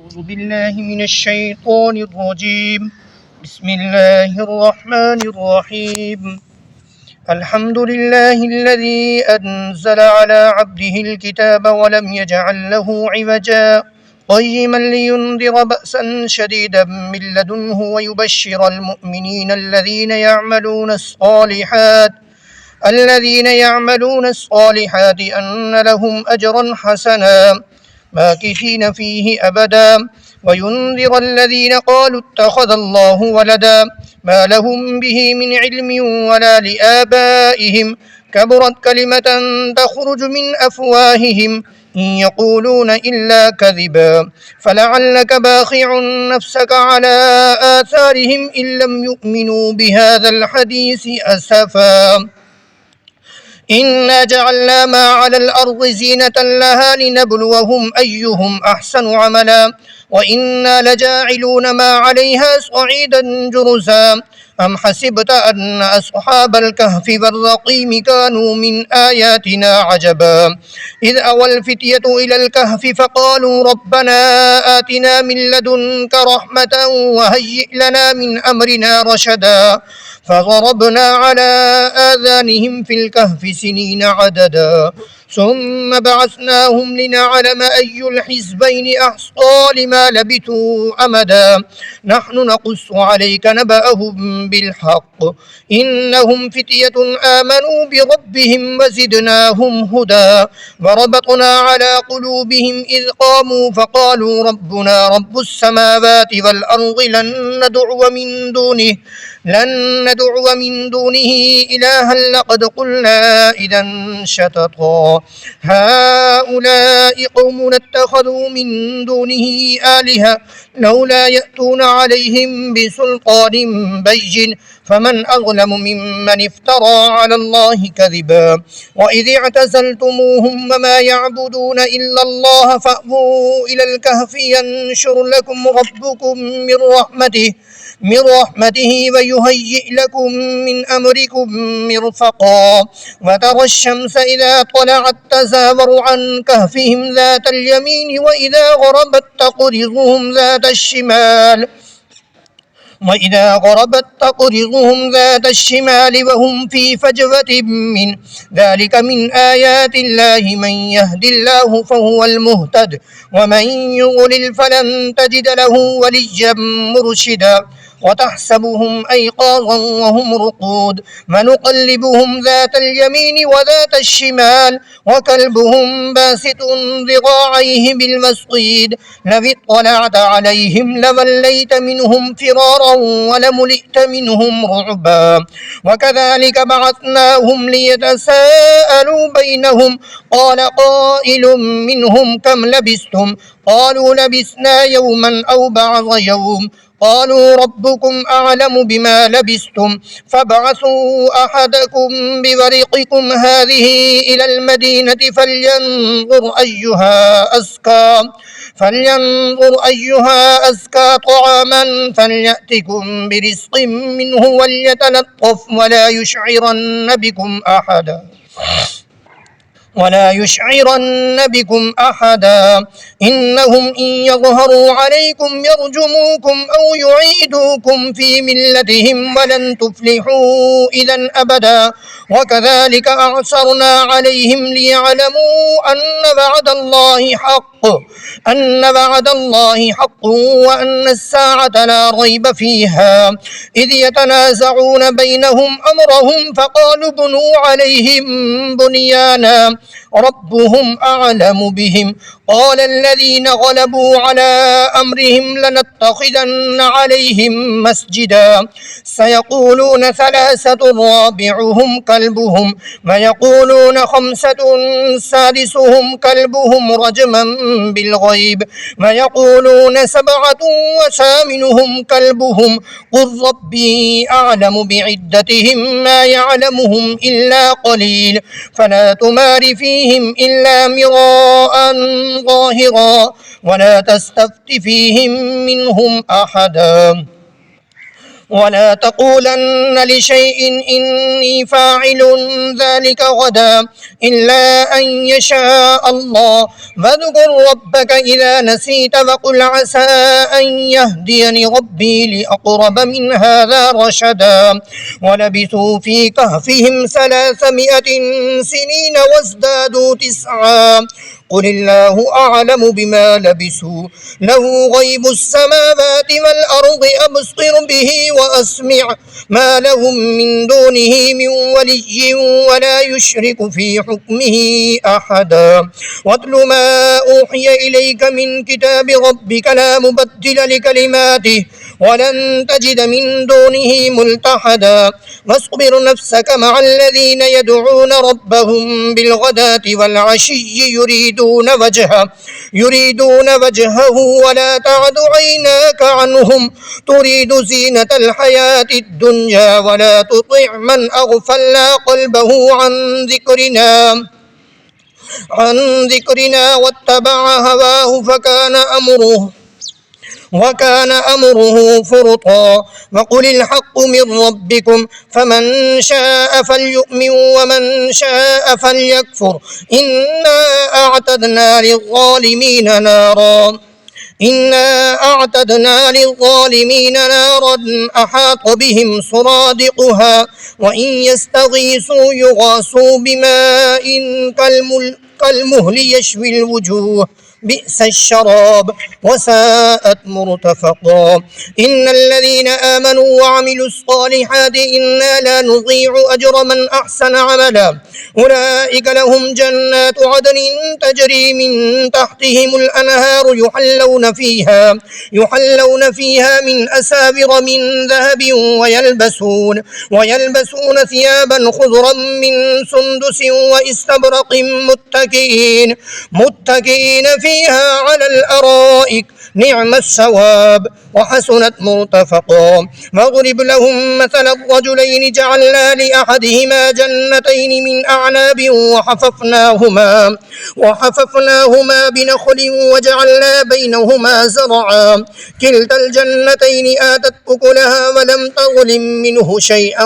أعوذ بالله من الشيطان الرجيم. بسم الله الرحمن الرحيم. الحمد لله الذي أنزل على عبده الكتاب ولم يجعل له عوجا قيما لينذر بأسا شديدا من لدنه ويبشر المؤمنين الذين يعملون الصالحات أن لهم أجرا حسنا ماكثين فيه أبدا وينذر الذين قالوا اتخذ الله ولدا ما لهم به من علم ولا لآبائهم كبرت كلمة تخرج من أفواههم إن يقولون إلا كذبا فلعلك باخع نفسك على آثارهم إن لم يؤمنوا بهذا الحديث أسفا إنا جعلنا ما على الأرض زينة لها لنبلوهم أيهم أحسن عملا وإنا لجاعلون ما عليها صعيدا جرزا أم حسبت أن أصحاب الكهف والرقيم كانوا من آياتنا عجبا إذ أوى الفتية إلى الكهف فقالوا ربنا آتنا من لدنك رحمة وهيئ لنا من أمرنا رشدا فضربنا على آذانهم في الكهف سنين عددا ثم بعثناهم لنعلم أي الحزبين أحصى لما لبثوا أمدا نحن نقص عليك نبأهم بالحق إنهم فتية آمنوا بربهم وزدناهم هدى وربطنا على قلوبهم إذ قاموا فقالوا ربنا رب السماوات والأرض لن ندعو من دونه إلها لقد قلنا إذا شططا هؤلاء قوم اتخذوا من دونه آلهة لولا يأتون عليهم بسلطان بين فمن أظلم ممن افترى على الله كذبا وإذ اعتزلتموهم وما يعبدون إلا الله فأووا إلى الكهف ينشر لكم ربكم من رحمته ويهيئ لكم من أمركم مرفقا وترى الشمس إذا طلعت تزاور عن كهفهم ذات اليمين وإذا غربت تقرضهم ذات الشمال وهم في فجوة من ذلك من آيات الله من يهد الله فهو المهتد ومن يضلل فلن تجد له وليا مرشدا وتحسبهم أيقاظا وهم رقود ونقلبهم ذات اليمين وذات الشمال وكلبهم باسط ذراعيه بالوسطيد لو اطلعت عليهم لوليت منهم فرارا ولملئت منهم رعبا وكذلك بعثناهم ليتساءلوا بينهم قال قائل منهم كم لبثتم قالوا لبثنا يوما أو بعض يوم قالوا ربكم أعلم بما لبثتم فابعثوا أحدكم بورقكم هذه إلى المدينة فلينظر أيها أزكى طعاما فليأتكم برزق منه وليتلطف ولا يشعرن بكم أحدا إنهم إن يظهروا عليكم يرجموكم أو يعيدوكم في ملتهم ولن تفلحوا إذا أبدا وكذلك أعثرنا عليهم ليعلموا أن وعد الله حق وأن الساعة لا ريب فيها إذ يتنازعون بينهم أمرهم فقالوا بنوا عليهم بنيانا ربهم أعلم بهم قال الذين غلبوا على أمرهم لنتخذن عليهم مسجدا سيقولون ثلاثة رابعهم كلبهم ويقولون خمسة سادسهم كلبهم رجما بالغيب ويقولون سبعة وثامنهم كلبهم قل ربي أعلم بعدتهم ما يعلمهم إلا قليل فلا تمار فيهم إلا مراء ظاهرا ولا تستفت فيهم منهم أحدا ولا تقولن لشيء إني فاعل ذلك غدا إلا أن يشاء الله واذكر ربك إذا نسيت وقل عسى أن يهديني ربي لأقرب من هذا رشدا ولبثوا في كهفهم 300 سنين وازدادوا 9 قل الله أعلم بما لبثوا له غيب السماوات والأرض أبصر به وأسمع ما لهم من دونه من ولي ولا يشرك في حكمه أحدا واتل ما أوحي إليك من كتاب ربك لا مبدل لكلماته ولن تجد من دونه ملتحدا واصبر نفسك مع الذين يدعون ربهم بالغداة والعشي يريدون وجهه ولا تعد عيناك عنهم تريد زينة الحياة الدنيا ولا تطع من أغفلنا قلبه عن ذكرنا واتبع هواه وكان أمره فرطا وقل الحق من ربكم فمن شاء فليؤمن ومن شاء فليكفر إنا أعتدنا للظالمين نارا أحاط بهم سرادقها وإن يستغيثوا يغاثوا بماء كالمهل يشوي الوجوه بئس الشراب وساءت مرتفقا إن الذين آمنوا وعملوا الصالحات إنا لا نضيع أجر من أحسن عملا أولئك لهم جنات عدن تجري من تحتهم الأنهار يحلون فيها من أساور من ذهب ويلبسون ثيابا خضرا من سندس واستبرق متكئين فيها على الأرائك نعم الثواب وحسنت مرتفقا واضرب لهم مثل الرجلين جعلنا لأحدهما جنتين من أعناب وحففناهما بنخل وجعلنا بينهما زرعا كلتا الجنتين آتت أكلها ولم تظلم منه شيئا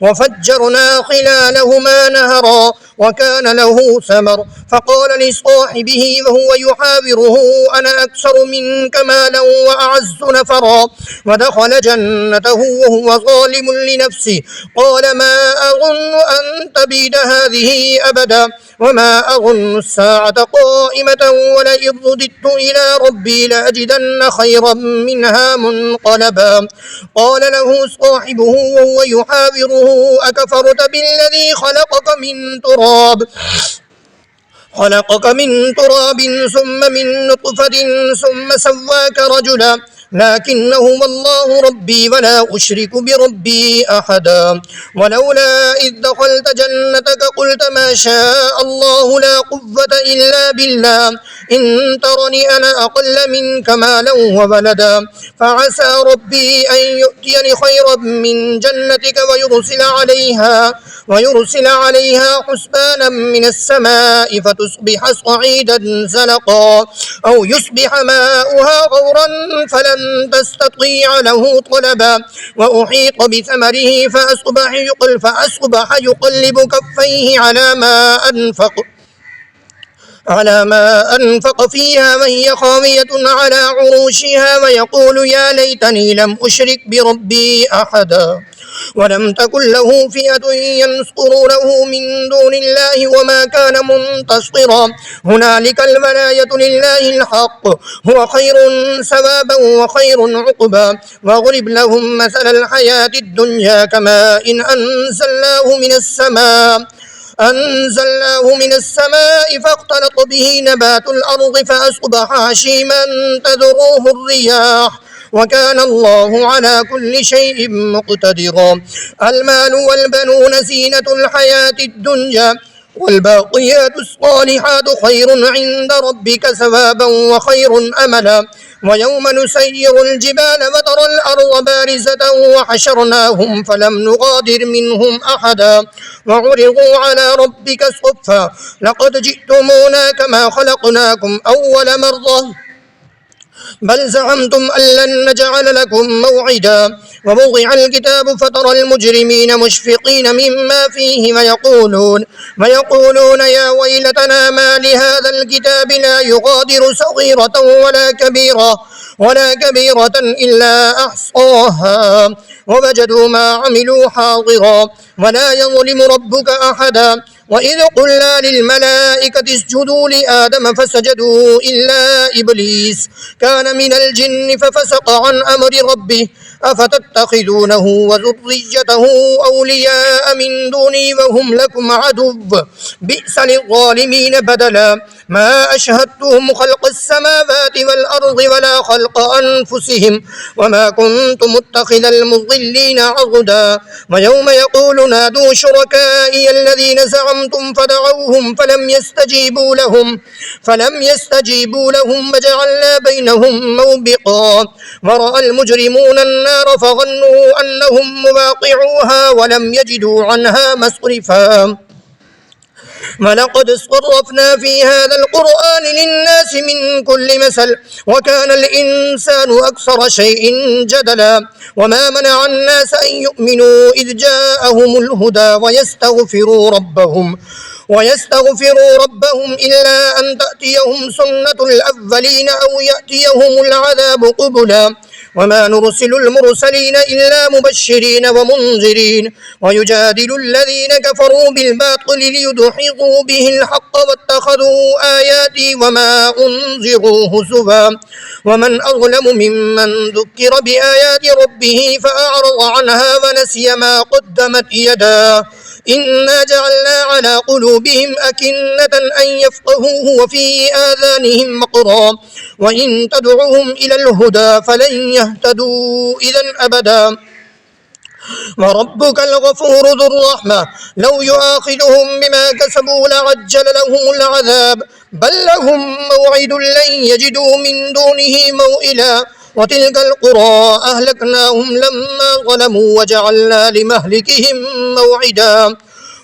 وفجرنا خلالهما نهرا وكان له ثمر فقال لصاحبه وهو يحاوره أنا أكثر منك مالا وأعز نفرا ودخل جنته وهو ظالم لنفسه قال ما أظن أن تبيد هذه أبدا وما أظن الساعة قائمة ولئن رددت إلى ربي لأجدن خيرا منها منقلبا قال له صاحبه وهو يحاوره أكفرت بالذي خلقك من تراب ثم من نطفة ثم سواك رجلا لكن هو الله ربي ولا أشرك بربي أحدا ولولا إذ دخلت جنتك قلت ما شاء الله لا قوة إلا بالله إن ترني أنا أقل منك مالا وولدا فعسى ربي أن يؤتيني خيرا من جنتك ويرسل عليها حسبانا من السماء فتصبح صعيدا زلقا أو يصبح ماؤها غورا فلن تستطيع له طلبا وأحيط بثمره فأصبح يقلب كفيه على ما أنفق فيها وهي خاوية على عروشها ويقول يا ليتني لم أشرك بربي أحدا ولم تكن له فئة ينصرونه من دون الله وما كان منتصرا هنالك الولاية لله الحق هو خير ثوابا وخير عقبا واضرب لهم مثل الحياة الدنيا كماء إن أنزلناه من السماء فاختلط به نبات الأرض فأصبح هشيما تذروه الرياح وكان الله على كل شيء مقتدرا المال والبنون زينة الحياة الدنيا والباقيات الصالحات خير عند ربك ثوابا وخير أملا ويوم نسير الجبال وترى الأرض بارزة وحشرناهم فلم نغادر منهم أحدا وعرضوا على ربك صفا لقد جئتمونا كما خلقناكم أول مرة بل زعمتم أن لن نجعل لكم موعدا ووضع الكتاب فترى المجرمين مشفقين مما فيه ويقولون يا ويلتنا ما لهذا الكتاب لا يغادر صغيرة ولا كبيرة إلا أحصاها ووجدوا ما عملوا حاضرا ولا يظلم ربك أحدا وإذ قلنا للملائكة اسجدوا لآدم فسجدوا إلا إبليس كان من الجن ففسق عن أمر ربه أفتتخذونه وذريته أولياء من دوني وهم لكم عدو بئس للظالمين بدلا ما أشهدتهم خلق السماوات والأرض ولا خلق أنفسهم وما كنت متخذ المضلين عضدا ويوم يقول نادوا شركائي الذين زعمتم فدعوهم فلم يستجيبوا لهم وجعلنا بينهم موبقا ورأى المجرمون النار فظنوا أنهم مواقعوها ولم يجدوا عنها مصرفا ولقد صرفنا في هذا القرآن للناس من كل مثل وكان الإنسان أكثر شيء جدلا وما منع الناس أن يؤمنوا إذ جاءهم الهدى ويستغفروا ربهم إلا أن تأتيهم سنة الأولين أو يأتيهم العذاب قبلا وما نرسل المرسلين إلا مبشرين ومنذرين ويجادل الذين كفروا بالباطل ليدحضوا به الحق واتخذوا آياتي وما أنذروا هزوا ومن أظلم ممن ذكر بآيات ربه فأعرض عنها ونسي ما قدمت يداه إنا جعلنا على قلوبهم أكنة أن يفقهوه وفي آذانهم وقرا وإن تدعوهم إلى الهدى فلن يهتدوا إذا أبدا وربك الغفور ذو الرحمة لو يؤاخذهم بما كسبوا لعجل لهم العذاب بل لهم موعد لن يجدوا من دونه موئلا وتلك القرى أهلكناهم لما ظلموا وجعلنا لمهلكهم موعدا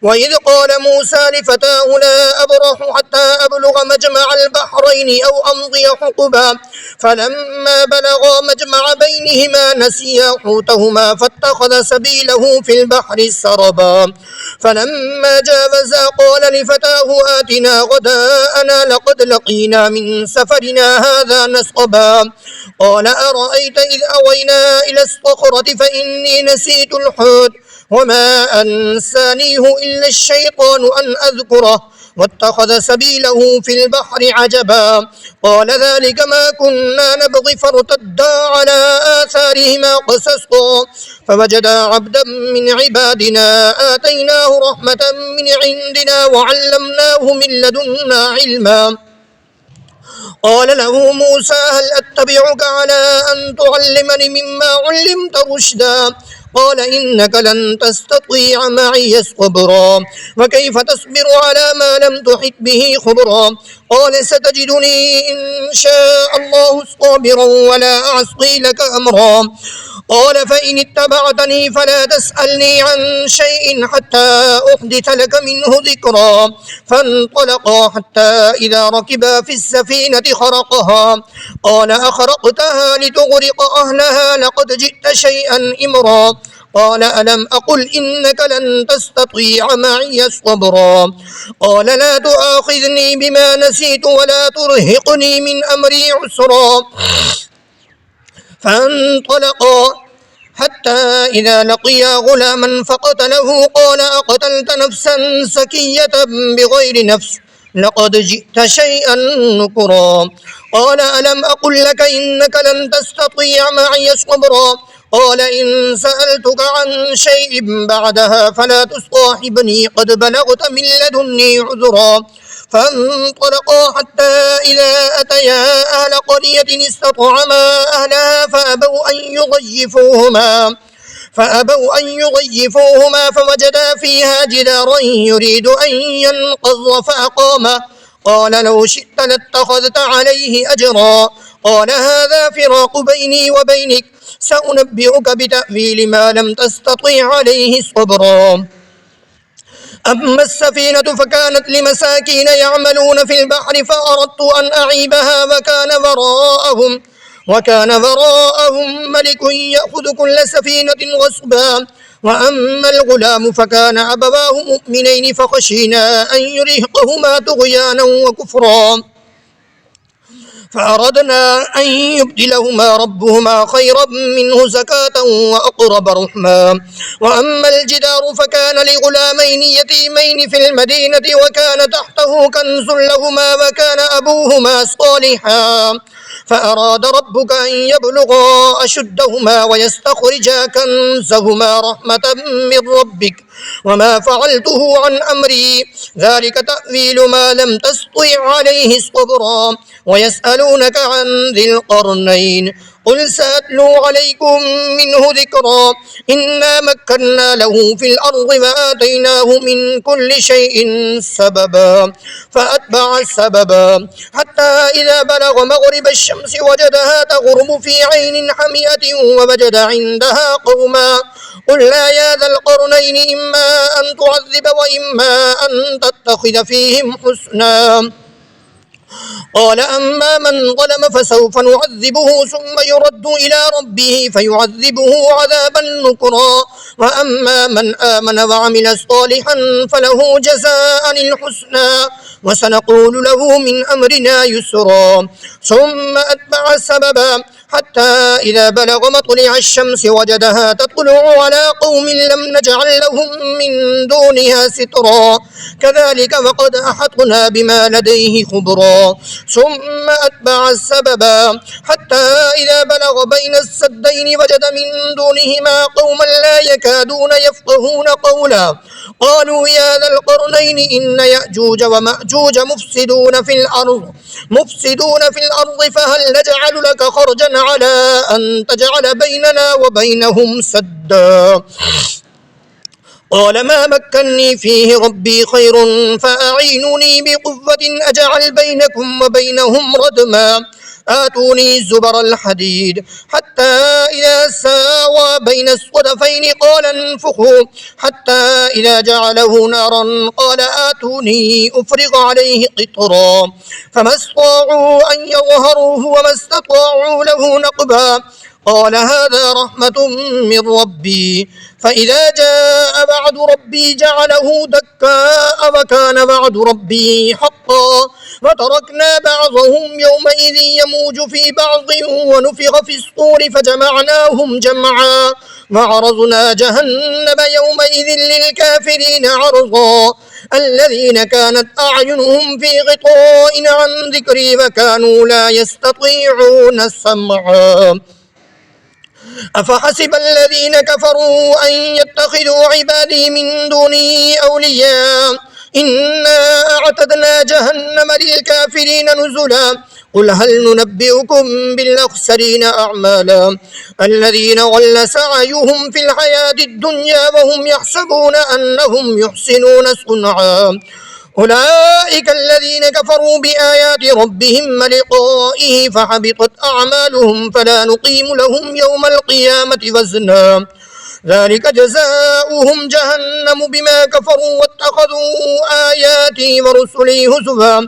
وإذ قال موسى لفتاه لا أبرح حتى أبلغ مجمع البحرين أو أمضي حقبا فلما بلغا مجمع بينهما نسيا حوتهما فاتخذ سبيله في البحر سربا فلما جاوزا قال لفتاه آتنا غداءنا لقد لقينا من سفرنا هذا نصبا قال أرأيت إذ أوينا إلى الصخرة فإني نسيت الحوت وما أنسانيه إلا الشيطان أن أذكره واتخذ سبيله في البحر عجبا قال ذلك ما كنا نبغي فارتدا على آثارهما قصصا فوجدا عبدا من عبادنا آتيناه رحمة من عندنا وعلمناه من لدنا علما قال له موسى هل أتبعك على أن تعلمني مما علمت رشدا قال إنك لن تستطيع معي صبرا وكيف تصبر على ما لم تحط به خبرا قال ستجدني إن شاء الله صابرا ولا أعصي لك أمرا قال فإن اتبعتني فلا تسألني عن شيء حتى أحدث لك منه ذكرا فانطلقا حتى إذا ركبا في السفينة خرقها قال أخرقتها لتغرق أهلها لقد جئت شيئا إمرا قال ألم أقل إنك لن تستطيع معي صبرا قال لا تؤاخذني بما نسيت ولا ترهقني من أمري عسرا فانطلقا حتى إذا لقيا غلاما فقتله قال أقتلت نفسا زكية بغير نفس لقد جئت شيئا نكرا قال ألم أقل لك إنك لن تستطيع معي صبرا قال إن سألتك عن شيء بعدها فلا تصاحبني قد بلغت من لدني عذرا فانطلقا حتى إذا أتيا أهل قرية استطعما أهلها فأبوا أن يضيفوهما فوجدا فيها جدارا يريد أن ينقض فأقامه قال لو شئت لاتخذت عليه أجرا قال هذا فراق بيني وبينك سأنبئك بتأويل ما لم تستطع عليه صبرا أما السفينة فكانت لمساكين يعملون في البحر فأردت أن أعيبها وكان وراءهم ملك يأخذ كل سفينة غصبا وأما الغلام فكان أبواه مؤمنين فخشينا أن يرهقهما طغيانا وكفرا فأردنا أن يبدلهما ربهما خيرا منه زكاة وأقرب رحما وأما الجدار فكان لغلامين يتيمين في المدينة وكان تحته كنز لهما وكان أبوهما صالحا فأراد ربك أن يبلغا أشدهما ويستخرجا كنزهما رحمة من ربك وما فعلته عن أمري ذلك تأويل ما لم تستطع عليه صبرا ويسألونك عن ذي القرنين قل سأتلو عليكم منه ذكرا إنا مكنا له في الأرض وآتيناه من كل شيء سببا فأتبع السببا حتى إذا بلغ مغرب الشمس وجدها تغرب في عين حمية ووجد عندها قوما قلنا يا ذا القرنين إما أن تعذب وإما أن تتخذ فيهم حسنا قال أما من ظلم فسوف نعذبه ثم يرد إلى ربه فيعذبه عذابا نكرا وأما من آمن وعمل صالحا فله جزاء الحسنى وسنقول له من أمرنا يسرا ثم أتبع سببا حتى إذا بلغ مطلع الشمس وجدها تطلع على قوم لم نجعل لهم من دونها سترا كذلك وقد أحطنا بما لديه خبرا ثم أتبع السببا حتى إذا بلغ بين السدين وجد من دونهما قوما لا يكادون يفقهون قولا قالوا يا ذا القرنين إن يأجوج ومأجوج مفسدون في الأرض فهل نجعل لك خرجا على أن تجعل بيننا وبينهم سدا قال ما مكني فيه ربي خير فأعينوني بقوة أجعل بينكم وبينهم ردما آتوني زبر الحديد حتى إذا ساوى بين الصدفين قال انفخوا حتى إذا جعله نارا قال آتوني أفرغ عليه قطرا فما استطاعوا أن يظهروه وما استطاعوا له نقبا قال هذا رحمة من ربي فإذا جاء وعد ربي جعله دكاء وكان وعد ربي حقا وتركنا بعضهم يومئذ يموج في بعض ونفخ في الصور فجمعناهم جمعا وعرضنا جهنم يومئذ للكافرين عرضا الذين كانت أعينهم في غطاء عن ذكري وكانوا لا يستطيعون سمعا أفحسب الذين كفروا أن يتخذوا عبادي من دوني أولياء إنا أعتدنا جهنم للكافرين نزلا قل هل ننبئكم بالأخسرين أعمالا الذين ضل سعيهم في الحياة الدنيا وهم يحسبون أنهم يحسنون صنعا أولئك الذين كفروا بآيات ربهم ولقائه فحبطت أعمالهم فلا نقيم لهم يوم القيامة وزنا ذلك جزاؤهم جهنم بما كفروا واتخذوا آياتي ورسلي هزوا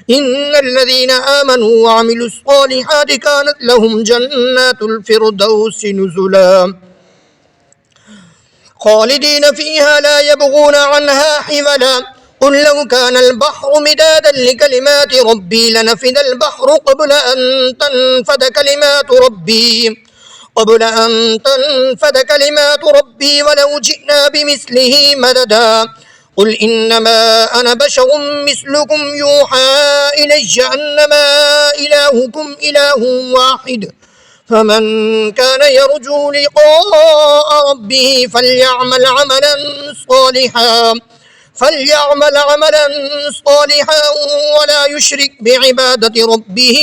إن الذين آمنوا وعملوا الصالحات كانت لهم جنات الفردوس نزلا خالدين فيها لا يبغون عنها حولا قل لو كان البحر مدادا لكلمات ربي لنفد البحر قبل أن تنفد كلمات ربي ولو جئنا بمثله مددا قل إنما أنا بشر مثلكم يوحى إلي أنما إلهكم إله واحد فمن كان يرجو لقاء ربه فليعمل عملا صالحا ولا يشرك بعبادة ربه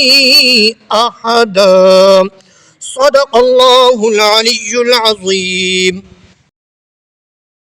أحدا صدق الله العلي العظيم.